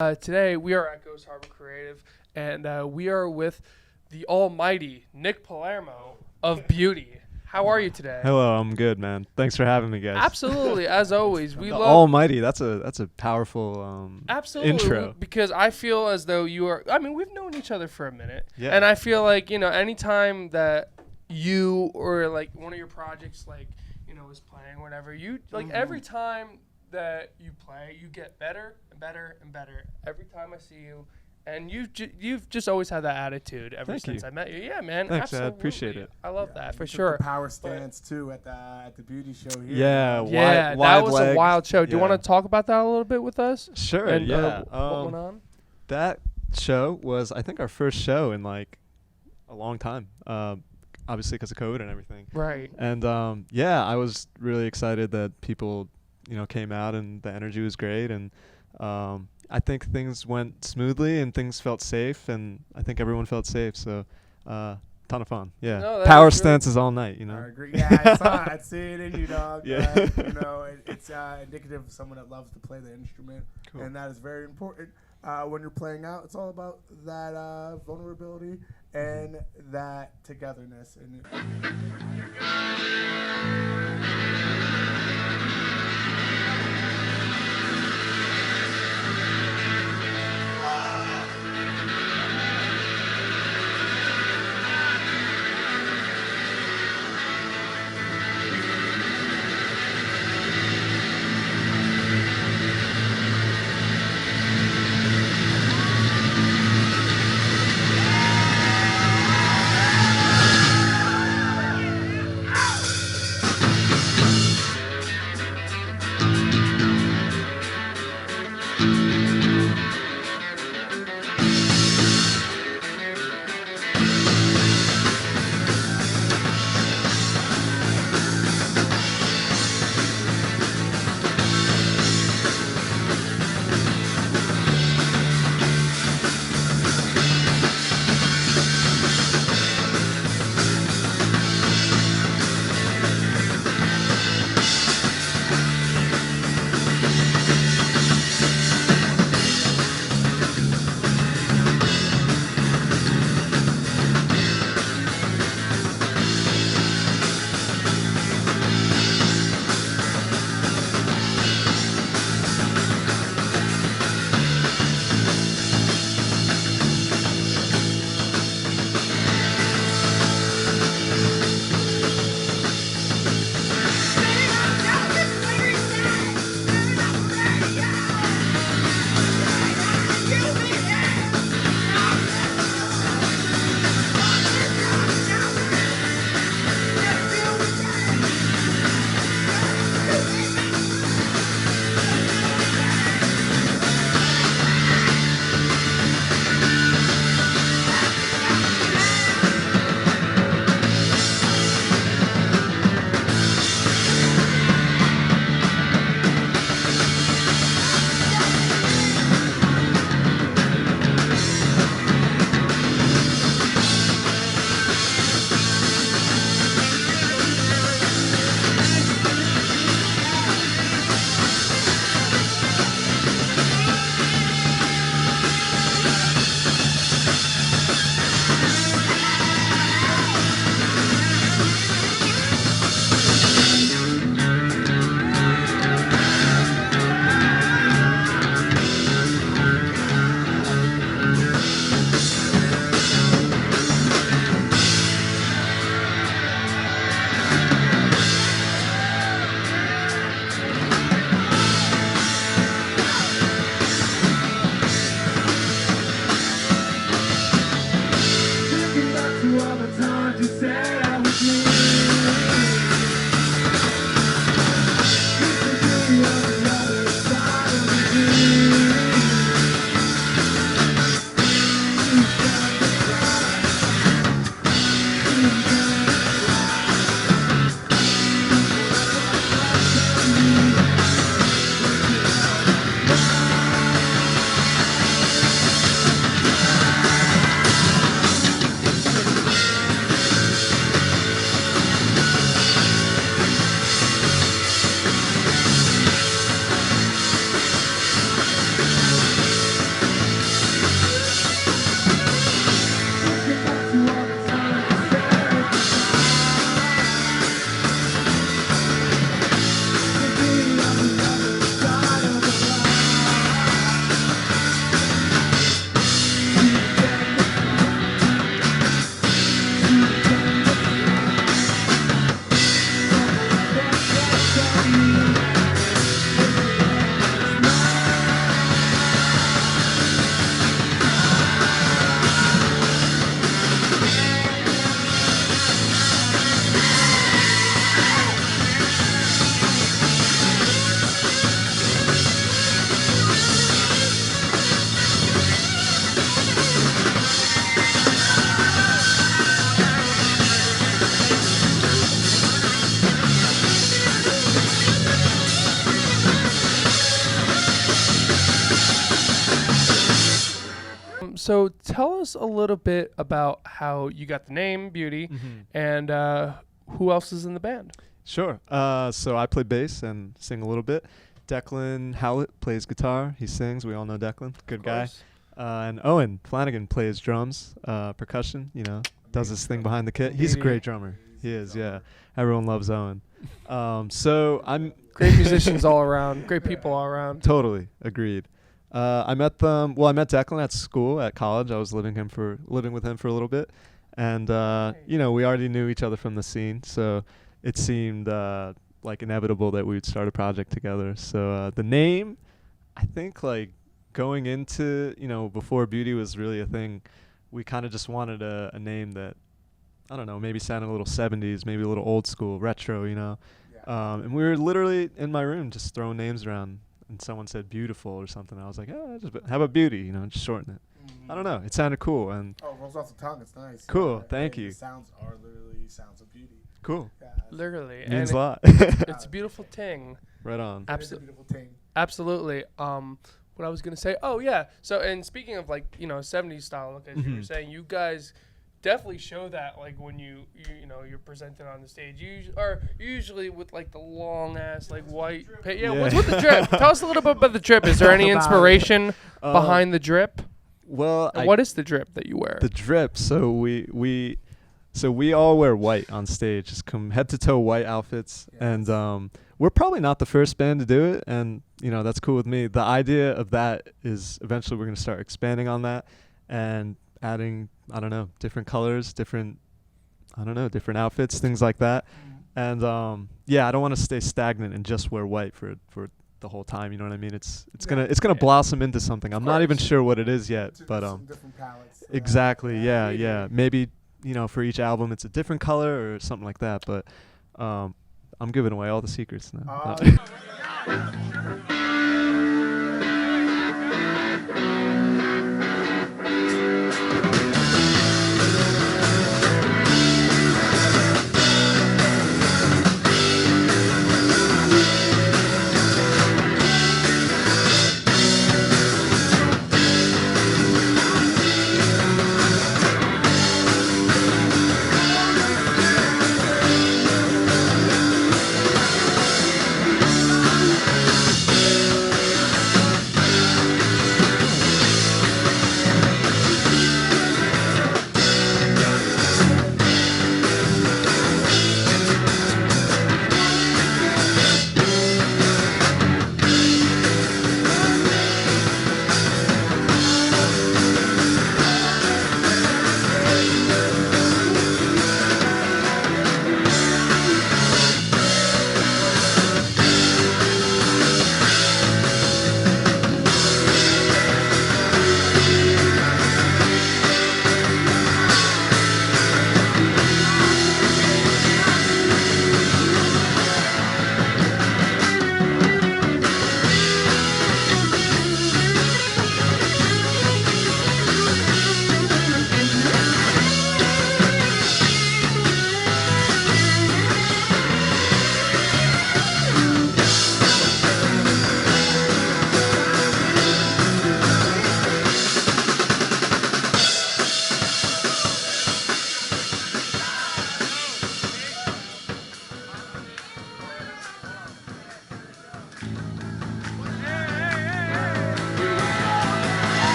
Today we are at Ghost Harbor Creative, and we are with the almighty Nick Palermo of Beauty. How are you today? Hello, I'm good, man. Thanks for having me, guys. Absolutely, as always, we The love Almighty. That's a powerful absolutely intro. because I feel as though you are. I mean, we've known each other for a minute, Yeah. and I feel like anytime that you or like one of your projects is playing or whatever, you like every time that you play, you get better and better and better every time I see you. And you've just always had that attitude ever Thank since you. I met you. Yeah, man. Thanks, I absolutely. appreciate it. I love Yeah, that for you took sure. The power stance too at the beauty show here. Yeah, Yeah, wide that was legs. a wild show. Do you Yeah. want to talk about that a little bit with us? Sure. And yeah. what went on? That show was, I think, our first show in like a long time. Obviously because of COVID and everything. Right. And yeah, I was really excited that people, came out and the energy was great, and I think things went smoothly and things felt safe, and I think everyone felt safe. So, ton of fun. Yeah. No, that Power was really- stances all night. I agree. Yeah, I see it in you, dog. Yeah. It's indicative of someone that loves to play the instrument, Cool. and that is very important. When you're playing out, it's all about that vulnerability and that togetherness. And So tell us a little bit about how you got the name Beauty, and who else is in the band? Sure. So I play bass and sing a little bit. Declan Howlett plays guitar. He sings. We all know Declan. Good guy. And Owen Flanagan plays drums, percussion, does his thing behind the kit. He's a great drummer. He is, yeah. Everyone loves Owen. So I'm... Great musicians all around. Great people all around. Totally. Agreed. I met them... Well, I met Declan at school, at college. I was living with him for a little bit. And, we already knew each other from the scene. So it seemed like inevitable that we would start a project together. So the name, I think, like, going into, before Beauty was really a thing, we kind of just wanted a name that, I don't know, maybe sounded a little 70s, maybe a little old school, retro, Yeah. And we were literally in my room just throwing names around, and someone said Beautiful or something. I was like, how about Beauty, just shorten it. I don't know. It sounded cool. And rolls off the tongue. It's nice. Cool. Thank you. The sounds are literally sounds of beauty. Cool. Yeah, literally. Means a lot. It's a beautiful thing. Right on. Beautiful thing. Absolutely. What I was going to say, oh, yeah. So, and speaking of, 70s style look, as you were saying, you guys definitely show that, when you're presented on the stage. You are usually with, the long-ass, white... What's with the drip? Tell us a little bit about the drip. Is there any inspiration behind the drip? Well, what is the drip that you wear? The drip. So we all wear white on stage, just come head to toe white outfits, and we're probably not the first band to do it, and that's cool with me. The idea of that is eventually we're gonna start expanding on that and adding, I don't know, different colors, different outfits, things like that. And I don't want to stay stagnant and just wear white for the whole time. You know what I mean? It's gonna blossom into something. I'm not even sure what it is yet, but different palettes. exactly, yeah. Maybe for each album it's a different color or something like that. But I'm giving away all the secrets now.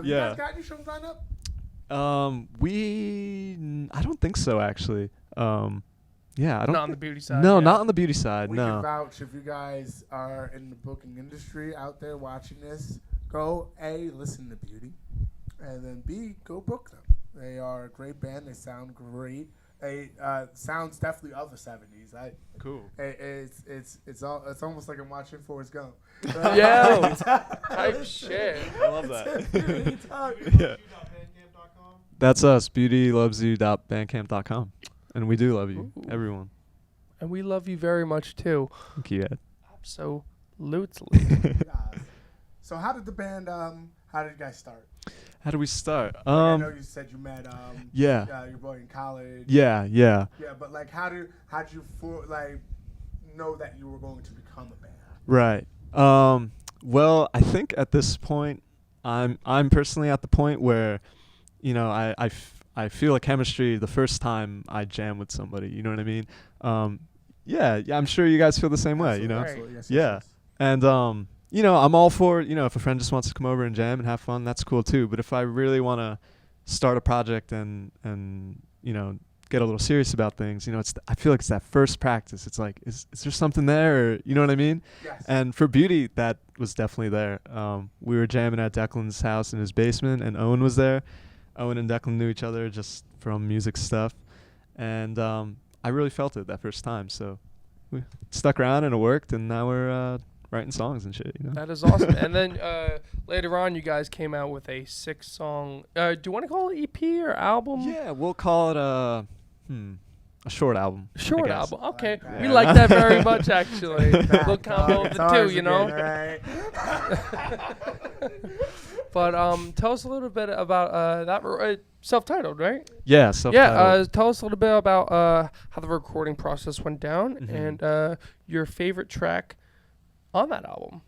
You guys got any shows lined up? I don't think so, actually. I don't. Not on the beauty side. No, not on the beauty side. We no. can vouch if you guys are in the booking industry out there watching this. Go A, listen to Beauty, and then B, go book them. They are a great band. They sound great. They sounds definitely of the 70s. Cool. It's almost like I'm watching Forrest Gump. Yeah, type shit. I love that. Yeah. That's us, beautylovesyou.bandcamp.com. And we do love you, everyone. And we love you very much, too. Thank you, Ed. Absolutely. So how did the band, how did you guys start? How do we start? I know you said you met Yeah. your boy in college. Yeah. Yeah, but like, how did you know that you were going to become a band? Right. Well, I think at this point, I'm personally at the point where, you know, I feel a chemistry the first time I jam with somebody. You know what I mean? Yeah, I'm sure you guys feel the same way. You know? Absolutely. Yes, Yeah. yes. And you know, I'm all for, you know, if a friend just wants to come over and jam and have fun, that's cool too. But if I really want to start a project and you know, get a little serious about things, you know, I feel like it's that first practice. It's like, is there something there? Or, you know what I mean? Yes. And for Beauty, that was definitely there. We were jamming at Declan's house in his basement, and Owen was there. Owen and Declan knew each other just from music stuff. And I really felt it that first time. So we stuck around and it worked, and now we're writing songs and shit, you know? That is awesome. And then later on, you guys came out with a 6-song. Do you want to call it EP or album? Yeah, we'll call it a short album. I Short guess. album. Okay. Like that. We like that very much, actually. Back Little combo of the guitars two, you know? again, right? But tell us a little bit about that. Self-titled, right? Yeah, self-titled. Yeah. Tell us a little bit about how the recording process went down Mhm. and your favorite track on that album.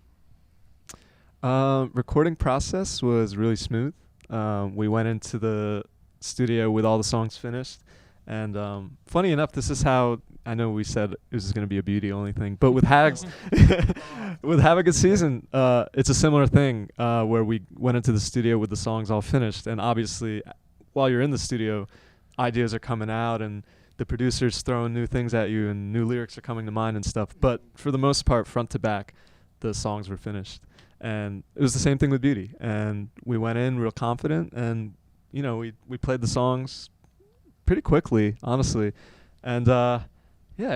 Recording process was really smooth. We went into the studio with all the songs finished. And funny enough, this is how, I know we said this is going to be a Beauty only thing, but with Hags, with Have a Good Season, it's a similar thing where we went into the studio with the songs all finished. And obviously, while you're in the studio, ideas are coming out and the producer's throwing new things at you and new lyrics are coming to mind and stuff. But for the most part, front to back, the songs were finished. And it was the same thing with Beauty. And we went in real confident, and, you know, we played the songs pretty quickly, honestly. And yeah,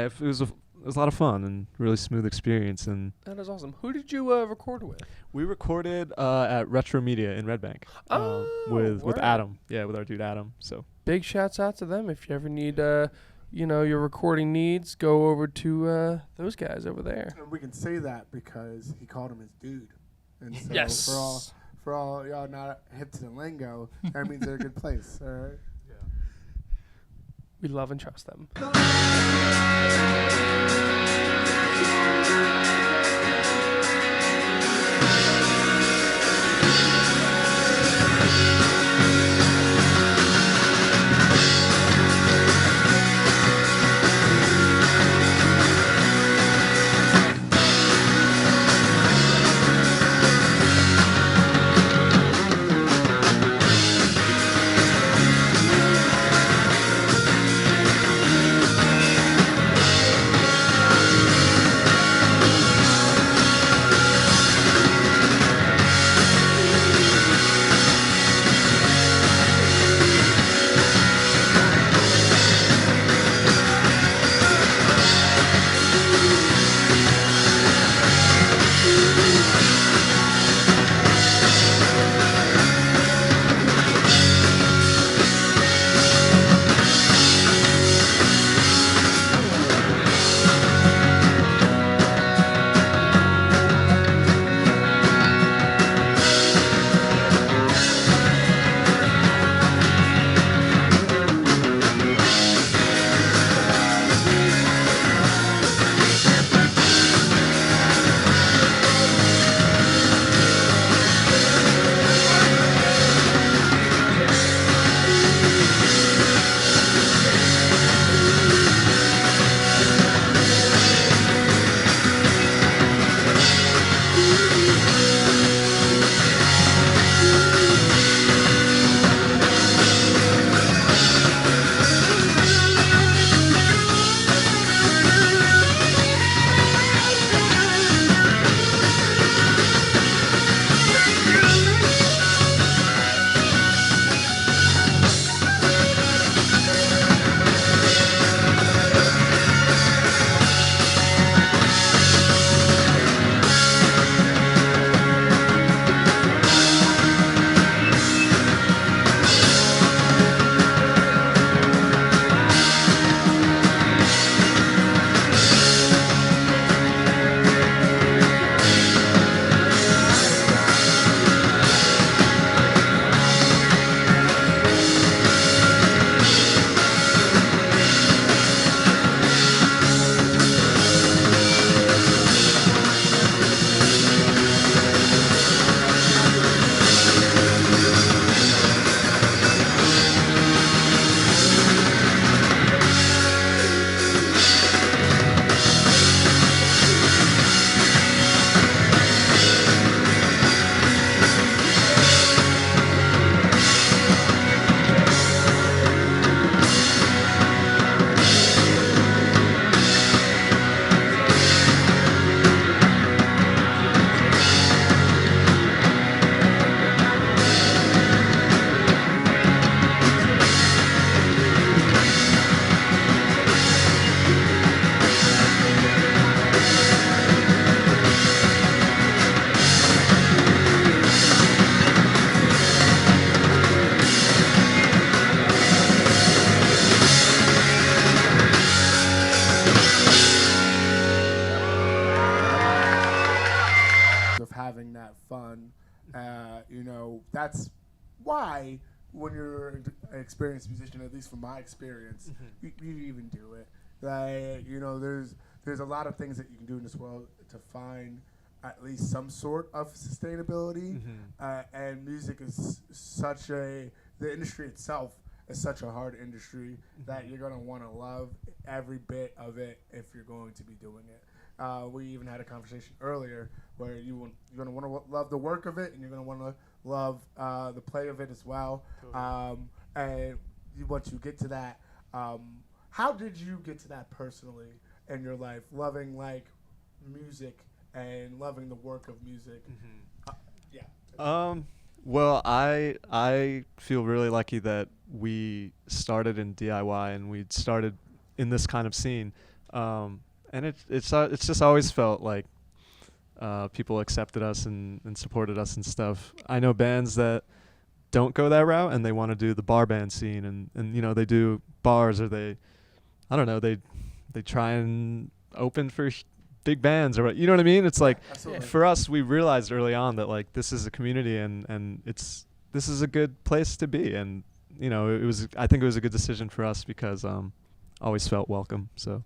it was a lot of fun and really smooth experience. And That is awesome. Who did you record with? we recorded at Retro Media in Red Bank with word. Adam. Yeah, with our dude Adam. So Big shouts out to them. If you ever need, you know, your recording needs, go over to those guys over there. And we can say that because he called him his dude. And so Yes. for all y'all not hip to the lingo, that means they're a good place. All right. We love and trust them. fun. That's why when you're an experienced musician, at least from my experience, you even do it. Like, there's a lot of things that you can do in this world to find at least some sort of sustainability. And music is the industry itself is such a hard industry that you're going to want to love every bit of it if you're going to be doing it. We even had a conversation earlier where you're going to want to love the work of it, and you're going to want to love the play of it as well. And once you get to that, how did you get to that personally in your life, loving like music and loving the work of music? Well, I feel really lucky that we started in DIY and we started in this kind of scene, and it's just always felt like people accepted us and supported us and stuff. I know bands that don't go that route and they want to do the bar band scene, and they do bars, or they try and open for big bands, or you know what I mean. It's like for us, we realized early on that like this is a community and this is a good place to be, and I think it was a good decision for us because always felt welcome. So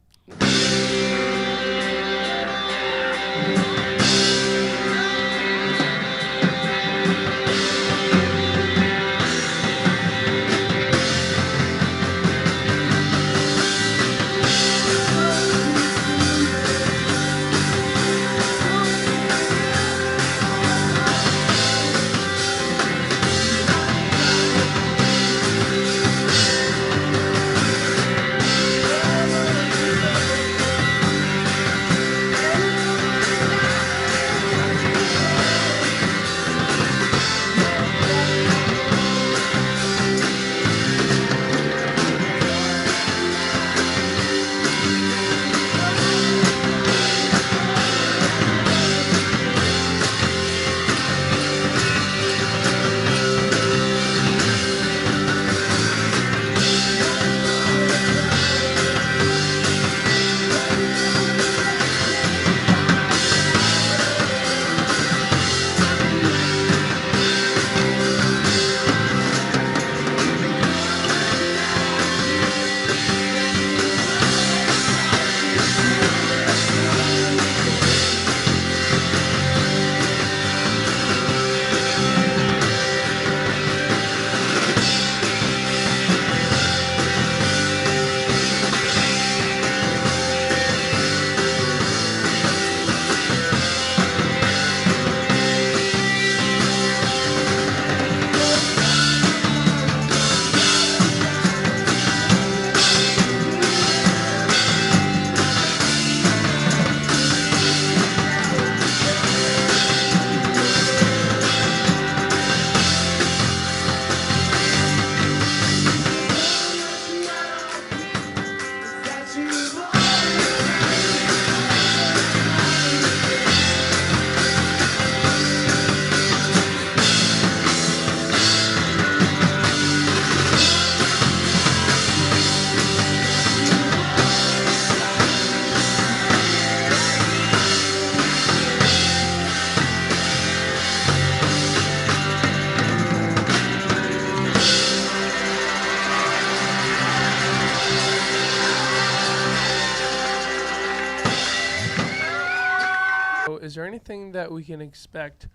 is there anything that we can expect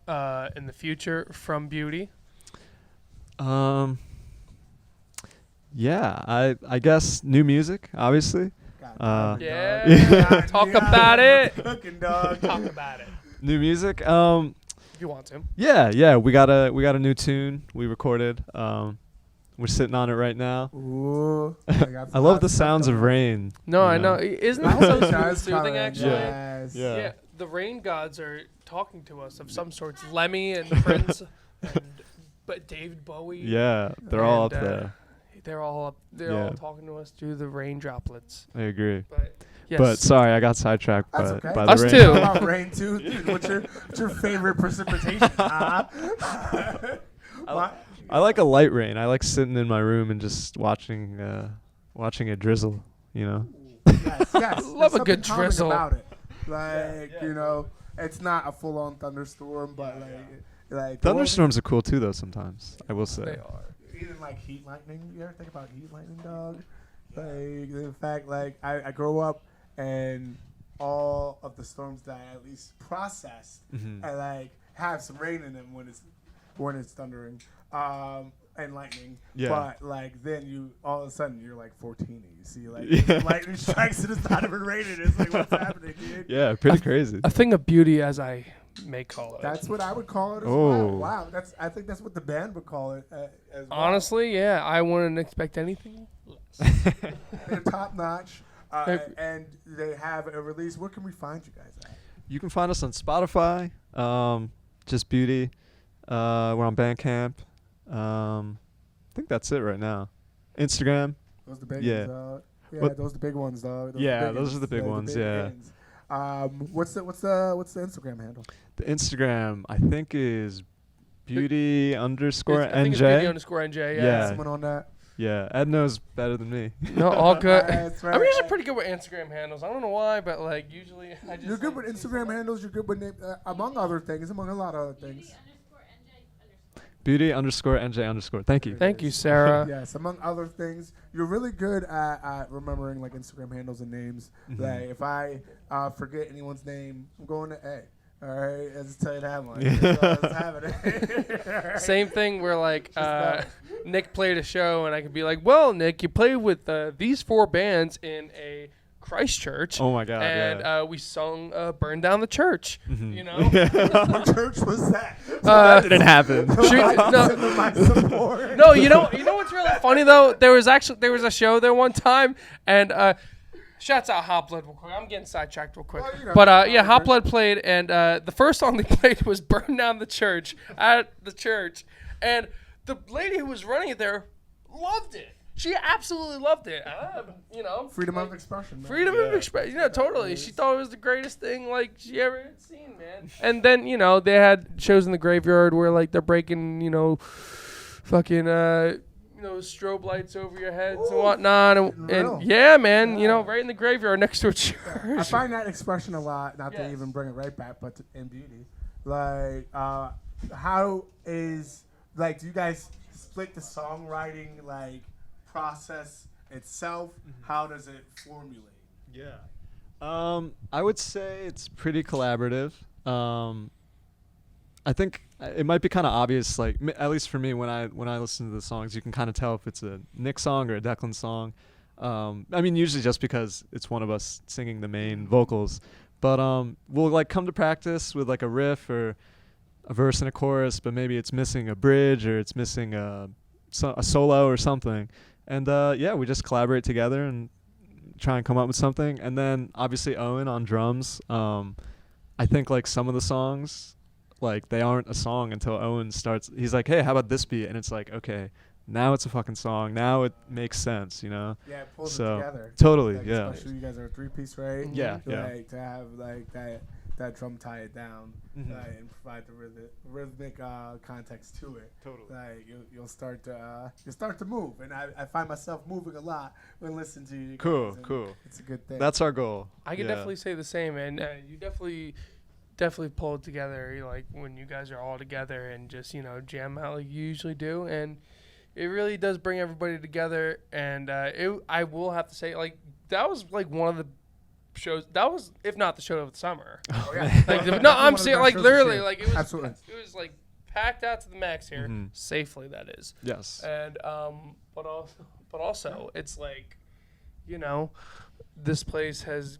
in the future from Beauty? Yeah, I guess new music, obviously. Yeah. Talk about it. Cooking, dog. Talk about it. New music. If you want to. Yeah. We got a new tune we recorded. We're sitting on it right now. Ooh, I love the sounds of rain. No, I know. Isn't that so soothing, actually? Yeah. The rain gods are talking to us of some sorts. Lemmy and Prince, but David Bowie. Yeah, they're all up there. They're all talking to us through the rain droplets. I agree. But yes. But sorry, I got sidetracked That's by okay. the Us rain. too. About rain too. Dude, what's your favorite precipitation? I like a light rain. I like sitting in my room and just watching it drizzle. Yes. Love a good calming drizzle. about it. Like, it's not a full on thunderstorm, but like Thunderstorms are cool too, though. Sometimes I will say. They are. even like heat lightning. You ever think about heat lightning, dog? Like in fact, like I grow up and all of the storms that I at least processed, I like have some rain in them when it's thundering. And lightning, but like then you all of a sudden you're like 14 and you see like lightning strikes and it's not even raining. It's like what's happening, dude? Yeah, pretty crazy. A thing of beauty, as I may call it. That's what I would call it as Oh. well. Wow, I think that's what the band would call it as well. Honestly, yeah, I wouldn't expect anything less. They're top notch, and they have a release. Where can we find you guys at? You can find us on Spotify, just Beauty. We're on Bandcamp. I think that's it right now. Instagram. Those are the big Yeah. ones, dog. Yeah, What- those are the big ones, dog. Those are the big ones. Yeah. What's the Instagram handle? The Instagram I think is beauty underscore I think it's beauty NJ. underscore NJ. Yeah. Yeah. Someone on that. Yeah, Ed knows better than me. No, all good. That's right. I'm usually pretty good with Instagram handles. I don't know why, but like usually I just. You're good with Instagram handles. You're good with among other things, among a lot of other things. Beauty underscore NJ underscore. Thank you. Thank you, Sarah. Yes, among other things, you're really good at remembering like Instagram handles and names. Like if I forget anyone's name, I'm going to A. All right, I'll just tell you that much. That's happening. Same thing where like know. Nick played a show and I could be like, well, Nick, you played with these 4 bands in a Christ church. Oh my God. And we sung "Burn Down the Church." You know. What church was that? That didn't happen. No, you know what's really funny though? There was a show there one time, and shouts out Hot Blood real quick. I'm getting sidetracked real quick, Well, you know, but yeah, Hot Blood played, and the first song they played was "Burn Down the Church" at the church, and the lady who was running it there loved it. She absolutely loved it. You know, Freedom of expression. Man. freedom of expression. You know, totally. She thought it was the greatest thing like she ever had seen, man. And then they had shows in the graveyard where like they're breaking fucking strobe lights over your heads and whatnot, and yeah, man, right in the graveyard next to a church. I find that expression a lot. Not to Yes. even bring it right back, but in beauty, like how is like do you guys split the songwriting like process itself? How does it formulate? Yeah. I would say it's pretty collaborative. I think it might be kind of obvious, like at least for me, when I listen to the songs, you can kind of tell if it's a Nick song or a Declan song. I mean, usually just because it's one of us singing the main vocals, but we'll like come to practice with like a riff or a verse and a chorus, but maybe it's missing a bridge or it's missing a solo or something. And we just collaborate together and try and come up with something. And then obviously Owen on drums. I think like some of the songs, like they aren't a song until Owen starts. He's like, hey, how about this beat? And it's like, okay, now it's a fucking song. Now it makes sense, Yeah, it pulls So, it together. totally, Like, yeah. Especially you guys are a 3-piece, right? Yeah, Like, yeah. to have like that drum tie it down and provide the rhythmic context to it. Totally. Like you'll start to move, and I find myself moving a lot when listening to you. Cool, guys, and cool. It's a good thing. That's our goal. I can Yeah. definitely say the same, and you definitely pull it together, like when you guys are all together and just jam out like you usually do, and it really does bring everybody together. And I will have to say, like that was like one of the shows. That was, if not the show of the summer. Oh, yeah. Like no, One I'm of the saying best like shows literally, this year. like it was Absolutely. It was like packed out to the max here, Mhm. safely that is. Yes. And but also it's like, this place has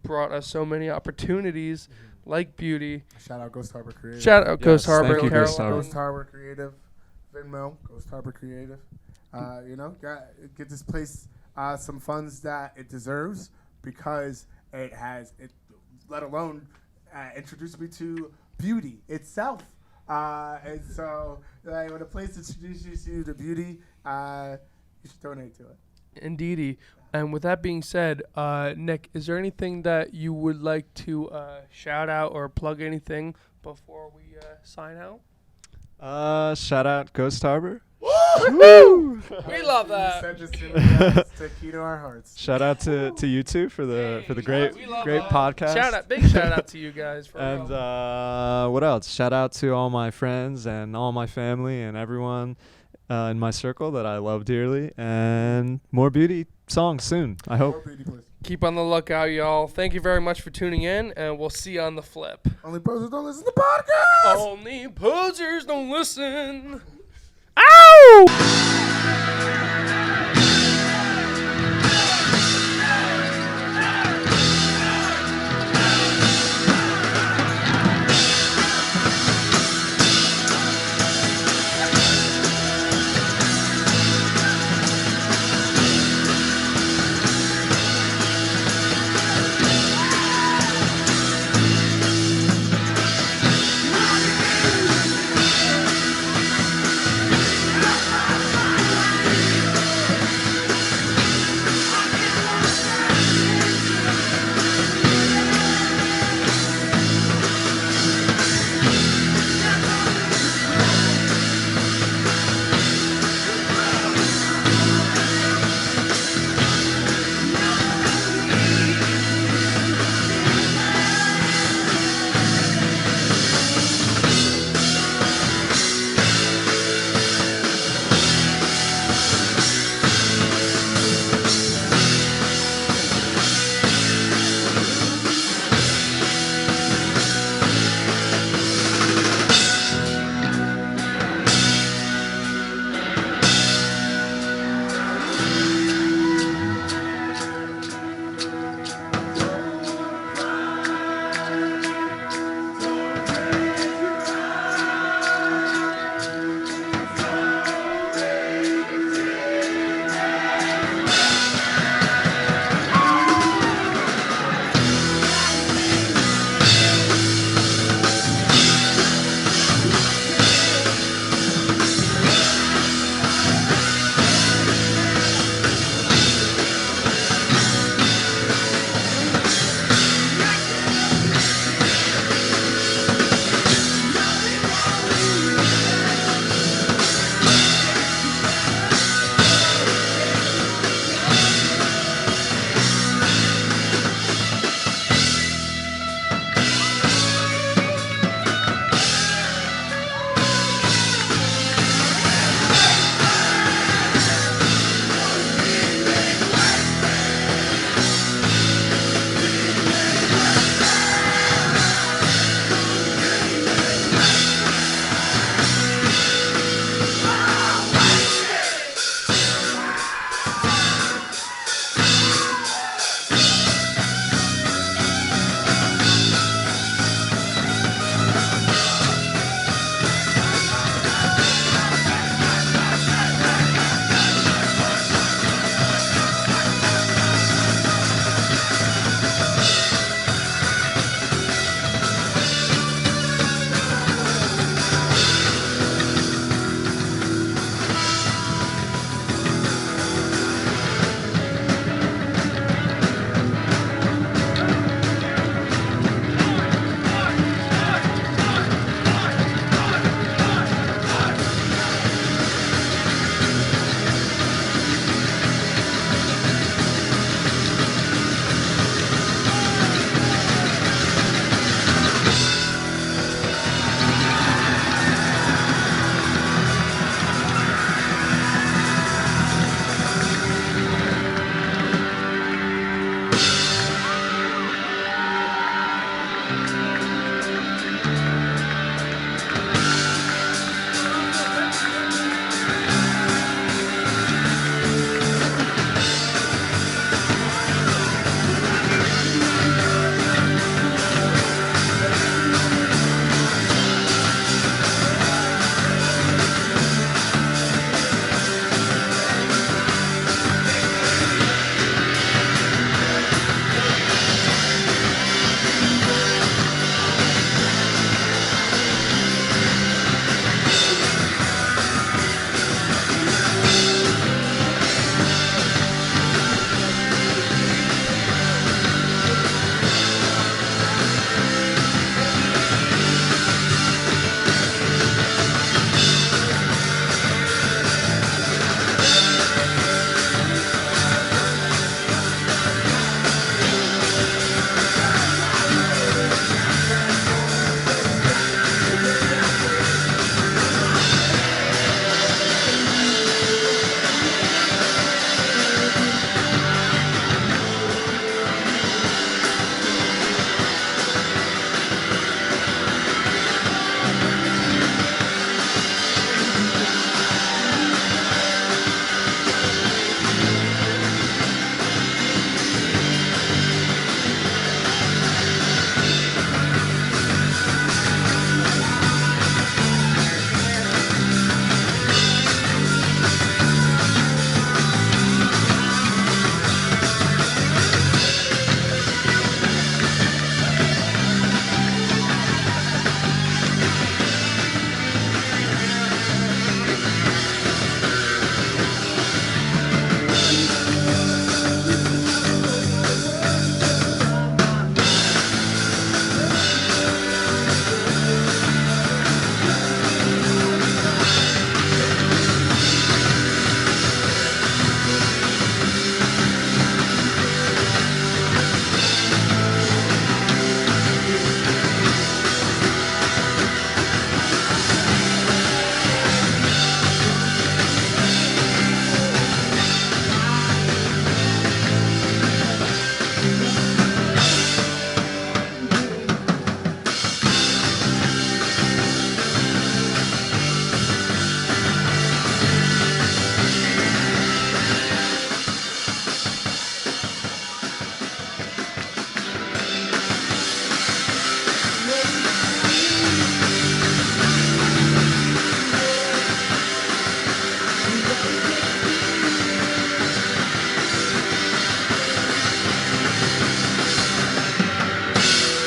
brought us so many opportunities, like beauty. Shout out Ghost Harbor Creative. Shout out Ghost Yes, Harbor, thank you, Ghost Caroline. Harbor. Ghost Harbor Creative, Venmo, Ghost Harbor Creative. Get this place some funds that it deserves because it has it. Let alone introduced me to beauty itself, and so like when a place introduces you to beauty, you should donate to it. Indeedy. And with that being said, Nick, is there anything that you would like to shout out or plug anything before we sign out? Shout out Ghost Harbor. Woo! We love that. Send us to the key to our hearts. Shout out to you two for the great We love great that. podcast. Big shout out to you guys. For And real. what else? Shout out to all my friends and all my family and everyone in my circle that I love dearly. And more beauty songs soon, I hope. More beauty, please. Keep on the lookout, y'all. Thank you very much for tuning in, and we'll see you on the flip. Only posers don't listen to podcasts. Only posers don't listen. Ow!